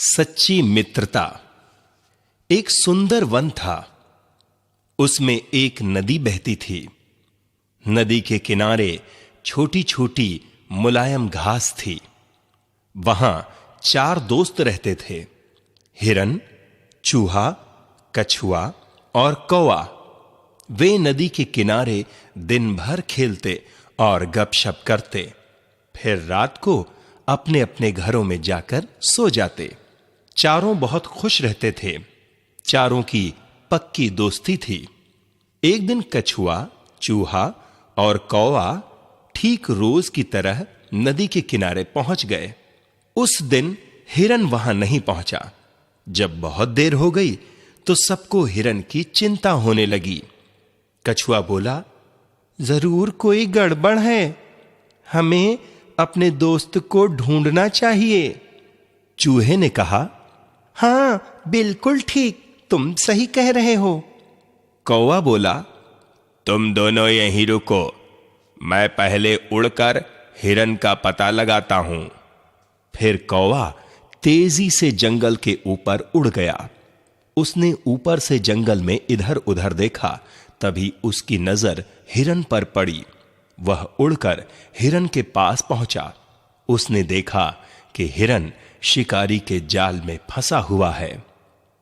सच्ची मित्रता। एक सुंदर वन था। उसमें एक नदी बहती थी। नदी के किनारे छोटी छोटी मुलायम घास थी। वहां 4 दोस्त रहते थे, हिरन, चूहा, कछुआ और कौवा। वे नदी के किनारे दिन भर खेलते और गपशप करते, फिर रात को अपने अपने घरों में जाकर सो जाते। चारों बहुत खुश रहते थे। चारों की पक्की दोस्ती थी। एक दिन कछुआ, चूहा और कौवा ठीक रोज की तरह नदी के किनारे पहुंच गए। उस दिन हिरन वहां नहीं पहुंचा। जब बहुत देर हो गई तो सबको हिरन की चिंता होने लगी। कछुआ बोला, जरूर कोई गड़बड़ है, हमें अपने दोस्त को ढूंढना चाहिए। चूहे ने कहा, हां बिल्कुल ठीक, तुम सही कह रहे हो। कौवा बोला, तुम दोनों यहीं रुको, मैं पहले उड़कर हिरन का पता लगाता हूं। फिर कौवा तेजी से जंगल के ऊपर उड़ गया। उसने ऊपर से जंगल में इधर उधर देखा, तभी उसकी नजर हिरन पर पड़ी। वह उड़कर हिरन के पास पहुंचा। उसने देखा कि हिरन शिकारी के जाल में फंसा हुआ है।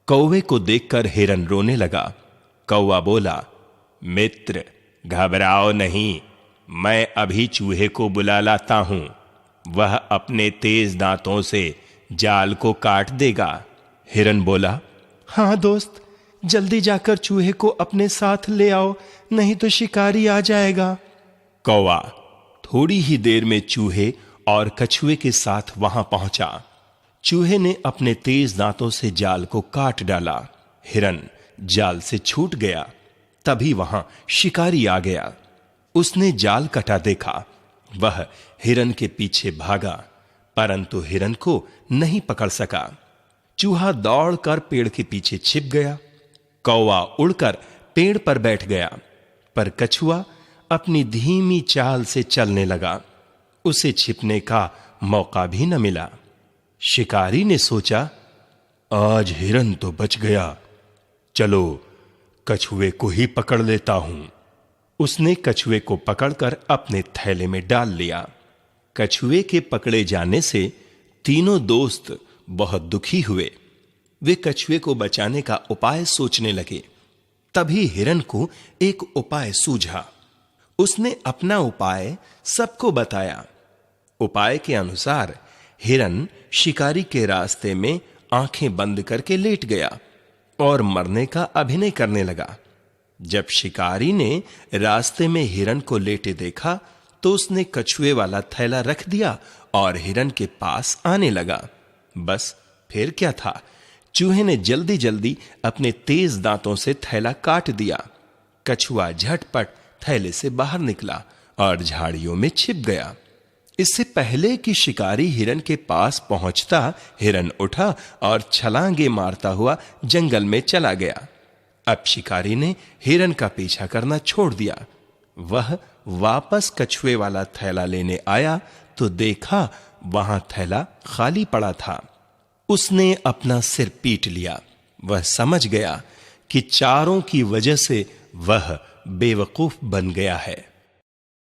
कौवे को देखकर हिरन रोने लगा। कौवा बोला, मित्र घबराओ नहीं, मैं अभी चूहे को बुला लाता हूं। वह अपने तेज दांतों से जाल को काट देगा। हिरन बोला, हां दोस्त, जल्दी जाकर चूहे को अपने साथ ले आओ, नहीं तो शिकारी आ जाएगा। कौवा थोड़ी ही देर में चूहे और कछुए के साथ वहां पहुंचा। चूहे ने अपने तेज दांतों से जाल को काट डाला। हिरन जाल से छूट गया। तभी वहां शिकारी आ गया। उसने जाल कटा देखा। वह हिरन के पीछे भागा, परंतु हिरन को नहीं पकड़ सका। चूहा दौड़कर पेड़ के पीछे छिप गया। कौवा उड़कर पेड़ पर बैठ गया, पर कछुआ अपनी धीमी चाल से चलने लगा। उसे छिपने का मौका भी न मिला। शिकारी ने सोचा, आज हिरन तो बच गया, चलो कछुए को ही पकड़ लेता हूं। उसने कछुए को पकड़कर अपने थैले में डाल लिया। कछुए के पकड़े जाने से तीनों दोस्त बहुत दुखी हुए। वे कछुए को बचाने का उपाय सोचने लगे। तभी हिरन को एक उपाय सूझा। उसने अपना उपाय सबको बताया। उपाय के अनुसार हिरन शिकारी के रास्ते में आंखें बंद करके लेट गया और मरने का अभिनय करने लगा। जब शिकारी ने रास्ते में हिरन को लेटे देखा तो उसने कछुए वाला थैला रख दिया और हिरन के पास आने लगा। बस फिर क्या था, चूहे ने जल्दी जल्दी अपने तेज दांतों से थैला काट दिया। कछुआ झटपट थैले से बाहर निकला और झाड़ियों में छिप गया। इससे पहले कि शिकारी हिरन के पास पहुंचता, हिरन उठा और छलांगे मारता हुआ जंगल में चला गया। अब शिकारी ने हिरन का पीछा करना छोड़ दिया। वह वापस कछुए वाला थैला लेने आया तो देखा वहां थैला खाली पड़ा था। उसने अपना सिर पीट लिया। वह समझ गया कि चारों की वजह से वह बेवकूफ बन गया है।